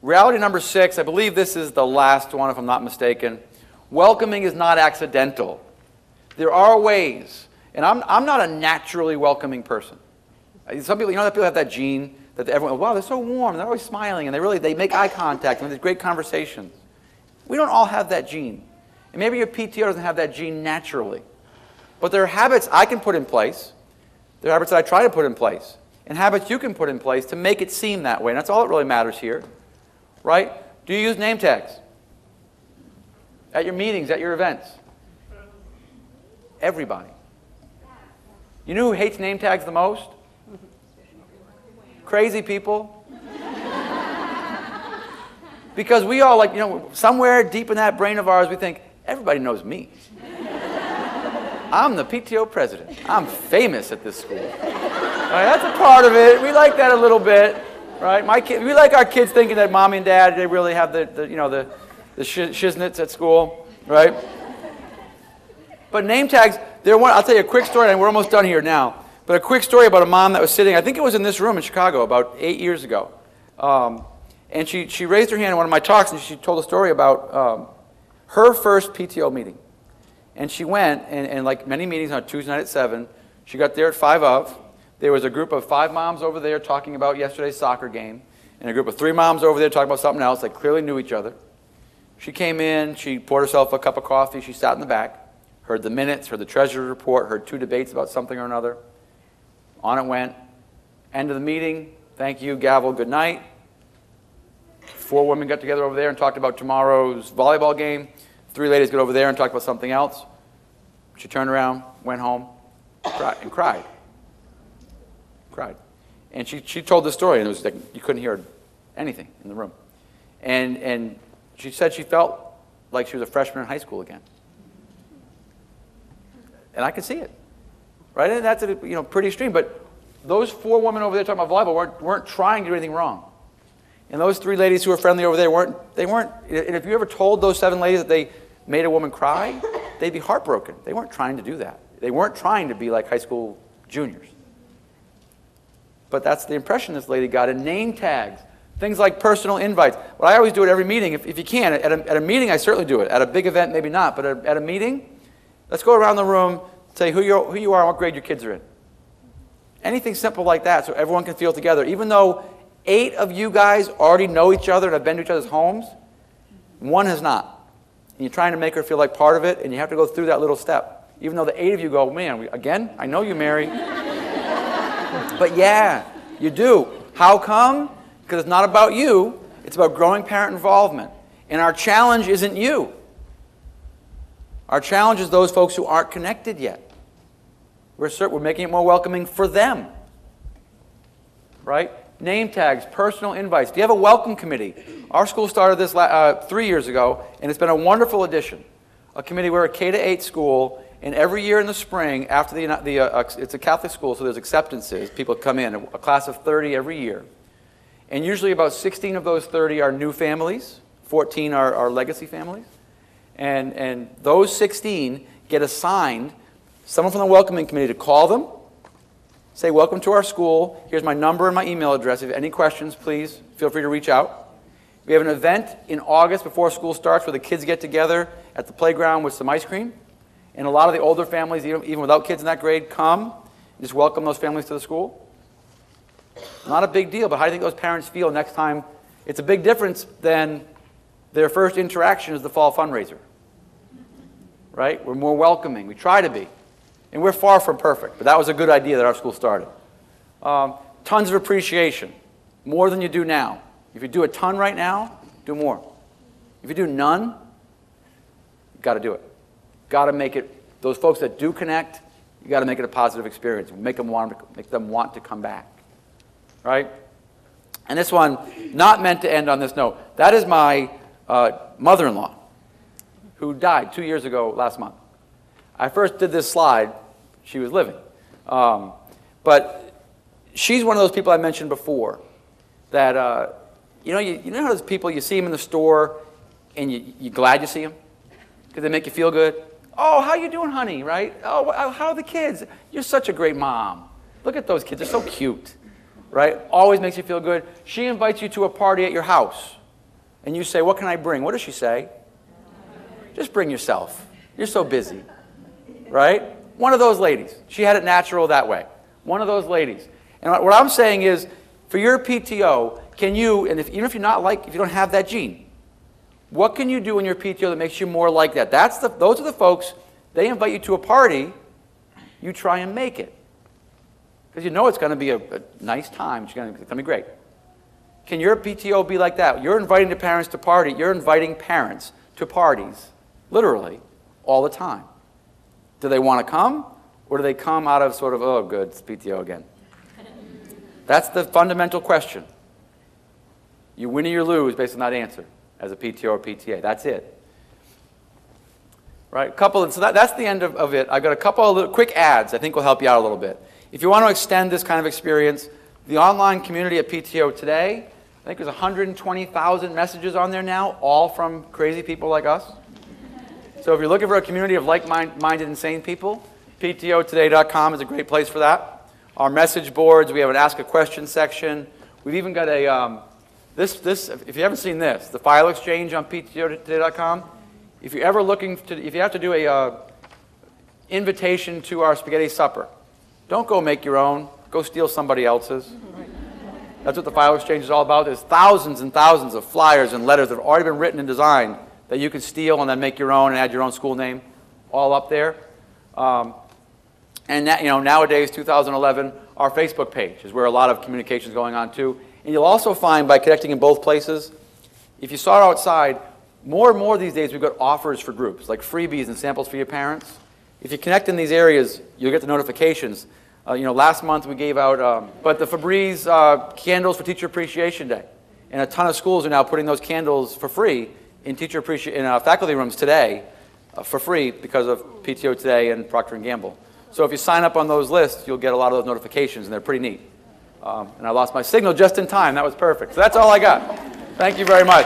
Reality number 6, I believe this is the last one if I'm not mistaken. Welcoming is not accidental. There are ways, and I'm not a naturally welcoming person. Some people, that people have that gene that everyone, wow, they're so warm, they're always smiling, and they make eye contact, and there's great conversations. We don't all have that gene. And maybe your PTO doesn't have that gene naturally. But there are habits I can put in place. There are habits that I try to put in place. And habits you can put in place to make it seem that way. And that's all that really matters here. Right? Do you use name tags? At your meetings, at your events? Everybody. You know who hates name tags the most? Crazy people. Because we all, somewhere deep in that brain of ours, we think, everybody knows me. I'm the PTO president. I'm famous at this school. Right, that's a part of it. We like that a little bit. Right? We like our kids thinking that mommy and dad, they really have the shiznits at school. Right? But name tags, I'll tell you a quick story, and we're almost done here now. But a quick story about a mom that was sitting, I think it was in this room in Chicago about 8 years ago. And she raised her hand in one of my talks, and she told a story about her first PTO meeting. And she went, and like many meetings on Tuesday night at 7, she got there at 5 of. There was a group of 5 moms over there talking about yesterday's soccer game, and a group of 3 moms over there talking about something else. They clearly knew each other. She came in, she poured herself a cup of coffee, she sat in the back, heard the minutes, heard the treasurer's report, heard 2 debates about something or another. On it went. End of the meeting, thank you, gavel, good night. 4 women got together over there and talked about tomorrow's volleyball game. 3 ladies got over there and talked about something else. She turned around, went home, and cried. And she told the story, and it was like you couldn't hear anything in the room. And she said she felt like she was a freshman in high school again. And I could see it. Right? And that's pretty extreme. But those 4 women over there talking about volleyball weren't trying to do anything wrong. And those 3 ladies who were friendly over there weren't. And if you ever told those 7 ladies that they made a woman cry, they'd be heartbroken. They weren't trying to do that. They weren't trying to be like high school juniors. But that's the impression this lady got. And name tags, things like personal invites. Well, I always do it every meeting if you can. At a meeting, I certainly do it. At a big event, maybe not. But at a meeting, let's go around the room, say who you are and what grade your kids are in. Anything simple like that so everyone can feel together. Even though 8 of you guys already know each other and have been to each other's homes, 1 has not. And you're trying to make her feel like part of it, and you have to go through that little step. Even though the 8 of you go, man, again, I know you, Mary. But yeah, you do. How come? Because it's not about you. It's about growing parent involvement. And our challenge isn't you. Our challenge is those folks who aren't connected yet. We're making it more welcoming for them. Right? Name tags, personal invites. Do you have a welcome committee? Our school started this 3 years ago, and it's been a wonderful addition. A committee, we're a K-8 school, and every year in the spring, after it's a Catholic school, so there's acceptances. People come in, a class of 30 every year. And usually about 16 of those 30 are new families. 14 are legacy families. And those 16 get assigned someone from the welcoming committee to call them, say, welcome to our school. Here's my number and my email address. If you have any questions, please feel free to reach out. We have an event in August before school starts where the kids get together at the playground with some ice cream. And a lot of the older families, even without kids in that grade, come and just welcome those families to the school. Not a big deal, but how do you think those parents feel next time? It's a big difference than their first interaction is the fall fundraiser. Right? We're more welcoming. We try to be. And we're far from perfect, but that was a good idea that our school started. Tons of appreciation, more than you do now. If you do a ton right now, do more. If you do none, you've got to do it. Got to make it, those folks that do connect, you got to make it a positive experience. Make them want to come back. Right? And this one, not meant to end on this note. That is my mother-in-law, who died 2 years ago last month. I first did this slide, she was living. But she's one of those people I mentioned before that, you know how those people, you see them in the store and you're glad you see them? Because they make you feel good? Oh, how you doing, honey, right? Oh, how are the kids? You're such a great mom. Look at those kids, they're so cute, right? Always makes you feel good. She invites you to a party at your house. and you say, what can I bring? What does she say? Just bring yourself. You're so busy, right? One of those ladies. She had it natural that way. One of those ladies. And what I'm saying is, for your PTO, can you, and even if you're not like, if you don't have that gene, what can you do in your PTO that makes you more like that? Those are the folks, they invite you to a party, you try and make it. Because you know it's going to be a nice time, it's going to be great. Can your PTO be like that? You're inviting the parents to party, you're inviting parents to parties, literally, all the time. Do they want to come, or do they come out of sort of, oh good, it's PTO again? That's the fundamental question. You win or you lose based on that answer as a PTO or PTA. That's it. Right? So that's the end of it. I've got a couple of quick ads I think will help you out a little bit. If you want to extend this kind of experience, the online community at PTO Today, I think there's 120,000 messages on there now, all from crazy people like us. So if you're looking for a community of like-minded, insane people, PTOtoday.com is a great place for that. Our message boards, we have an Ask a Question section. We've even got a, if you haven't seen this, the file exchange on PTOtoday.com. If you're ever looking to, if you have to do a invitation to our spaghetti supper, don't go make your own, go steal somebody else's. That's what the file exchange is all about. There's thousands and thousands of flyers and letters that have already been written and designed that you can steal and then make your own and add your own school name, all up there. And that, nowadays, 2011, our Facebook page is where a lot of communication is going on too. And you'll also find by connecting in both places, if you saw it outside, more and more these days we've got offers for groups, like freebies and samples for your parents. If you connect in these areas, you'll get the notifications. Last month we gave out, but the Febreze candles for Teacher Appreciation Day. And a ton of schools are now putting those candles for free in faculty rooms today for free because of PTO Today and Procter & Gamble. So if you sign up on those lists, you'll get a lot of those notifications, and they're pretty neat. And I lost my signal just in time. That was perfect. So that's all I got. Thank you very much.